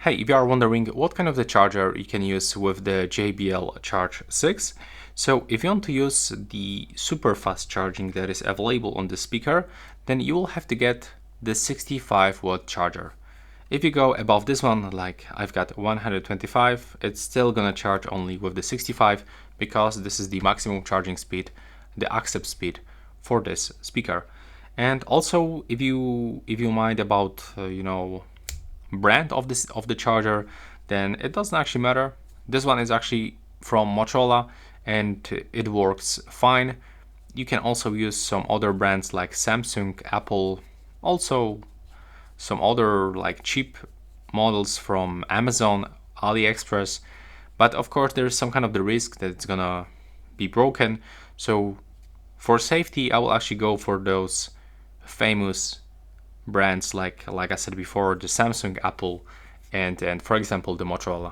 Hey, if you are wondering what kind of the charger you can use with the JBL Charge 6, so if you want to use the super fast charging that is available on the speaker, then you will have to get the 65 watt charger. If you go above this one, like I've got 125, it's still gonna charge only with the 65 because this is the maximum charging speed, the accept speed for this speaker. And also, if you mind about brand of the charger, then it doesn't actually matter. This one is actually from Motorola and it works fine. You can also use some other brands like Samsung, Apple, also some other like cheap models from Amazon, AliExpress. But of course there's some kind of the risk that it's gonna be broken. So for safety, I will actually go for those famous brands like I said before, the Samsung, Apple, and for example the Motorola.